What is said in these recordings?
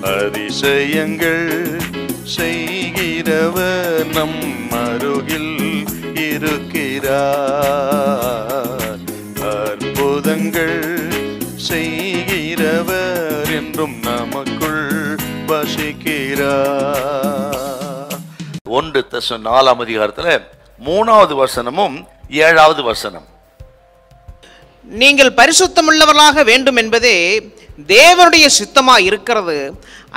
அதிசயங்கள் செய்கிறவர் நம் அருகில் இருக்கிறார். அற்புதங்கள் செய்கிறவர் என்றும் நமக்குள் வசிக்கிறார். 1 தெசலோனிக்கேயர் 4 அதிகாரத்தில் 3வது வசனமும் 7வது வசனம். நீங்கள் பரிசுத்தமுள்ளவர்களாக வேண்டும் என்பதே தேவனுடைய சித்தமாய் இருக்கிறது.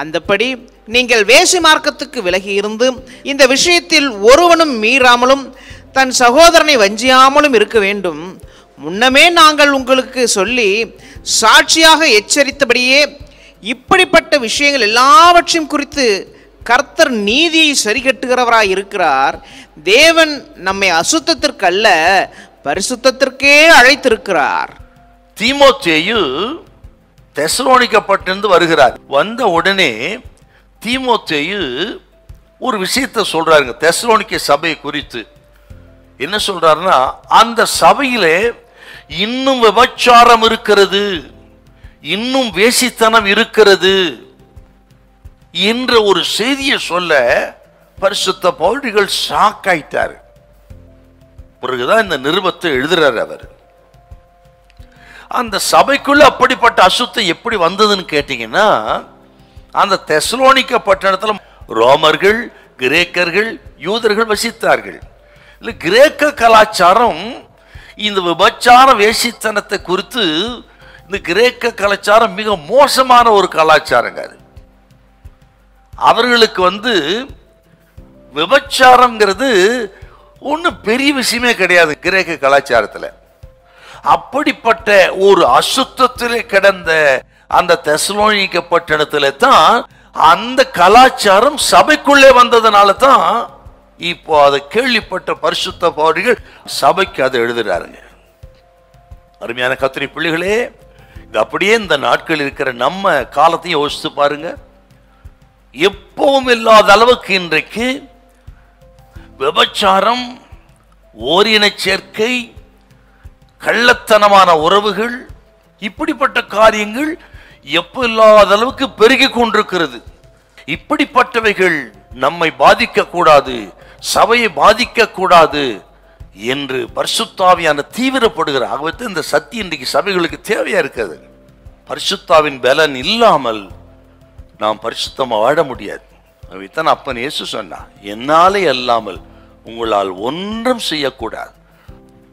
அந்தபடி நீங்கள் வேசி மார்க்கத்துக்கு விலகி இருந்து இந்த விஷயத்தில் ஒருவனும் மீறாமலும் தன் சகோதரனை வஞ்சியாமலும் இருக்க வேண்டும். முன்னமே நாங்கள் உங்களுக்கு சொல்லி சாட்சியாக எச்சரித்தபடியே இப்படிப்பட்ட விஷயங்கள் எல்லாவற்றையும் குறித்து கர்த்தர் நீதியை சரிகட்டுகிறவராய் இருக்கிறார். தேவன் நம்மை அசுத்தத்திற்கு அல்ல பரிசுத்தத்திற்கே அழைத்திருக்கிறார். தீமோத்தேயு தெசலோனிக்கே பட்டிருந்து வருகிறார். வந்த உடனே தீமோத்தேயு ஒரு விஷயத்தை சொல்றாருங்க தெசலோனிக்கே சபையை குறித்து. என்ன சொல்றாருன்னா, அந்த சபையிலே இன்னும் விபச்சாரம் இருக்கிறது, இன்னும் வேசித்தனம் இருக்கிறது என்ற ஒரு செய்தியை சொல்ல பரிசுத்த பவுல் ஷாக் ஆயிட்டார். பிறகுதான் இந்த நிருபத்தை எழுதுறாரு அவர். அந்த சபைக்குள்ள அப்படிப்பட்ட அசுத்தம் எப்படி வந்ததுன்னு கேட்டீங்கன்னா, அந்த தெசலோனிக்கே பட்டணத்தில் ரோமர்கள், கிரேக்கர்கள், யூதர்கள் வசித்தார்கள். இல்லை, கிரேக்க கலாச்சாரம் இந்த விபச்சார வேசித்தனத்தை குறித்து, இந்த கிரேக்க கலாச்சாரம் மிக மோசமான ஒரு கலாச்சாரங்க. அது அவர்களுக்கு விபச்சாரம்ங்கிறது ஒன்றும் பெரிய விஷயமே கிடையாது கிரேக்க கலாச்சாரத்தில். அப்படிப்பட்ட ஒரு அசுத்தத்திலே கிடந்த அந்த தெசலோனிக்கே பட்டணத்திலே தான் அந்த கலாச்சாரம் சபைக்குள்ளே வந்ததுனால தான் இப்போ அதை கேள்விப்பட்ட பரிசுத்த பவுல் சபைக்கு அதை எழுதுறாருங்க. அருமையான கர்த்தருடைய பிள்ளைகளே, இது அப்படியே இந்த நாட்கள் இருக்கிற நம்ம காலத்தையும் யோசித்து பாருங்க. எப்பவும் இல்லாத அளவுக்கு இன்றைக்கு விபச்சாரம், ஓரின சேர்க்கை, கள்ளத்தனமான உறவுகள், இப்படிப்பட்ட காரியங்கள் எப்ப இல்லாத அளவுக்கு பெருகி கொண்டிருக்கிறது. இப்படிப்பட்டவைகள் நம்மை பாதிக்க கூடாது, சபையை பாதிக்க கூடாது என்று பரிசுத்தாவியான தீவிரப்படுகிற ஆகவே இந்த சத்தியம் இன்றைக்கு சபைகளுக்கு தேவையா இருக்கிறது. பரிசுத்தாவின் பலன் இல்லாமல் நாம் பரிசுத்தமா வாழ முடியாது. அவைத்தான் அப்பன் இயேசு சொன்னா, என்னாலே அல்லாமல் உங்களால் ஒன்றும் செய்யக்கூடாது.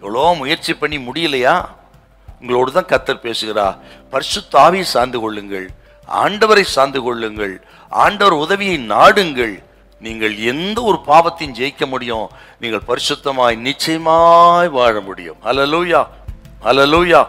எவ்வளோ முயற்சி பண்ணி முடியலையா? உங்களோடு தான் கர்த்தர் பேசுகிறா. பரிசுத்த ஆவியை சார்ந்து கொள்ளுங்கள், ஆண்டவரை சார்ந்து கொள்ளுங்கள், ஆண்டவர் உதவியை நாடுங்கள். நீங்கள் எந்த ஒரு பாவத்தையும் ஜெயிக்க முடியும். நீங்கள் பரிசுத்தமாய் நிச்சயமாய் வாழ முடியும். ஹல்லேலூயா, ஹல்லேலூயா.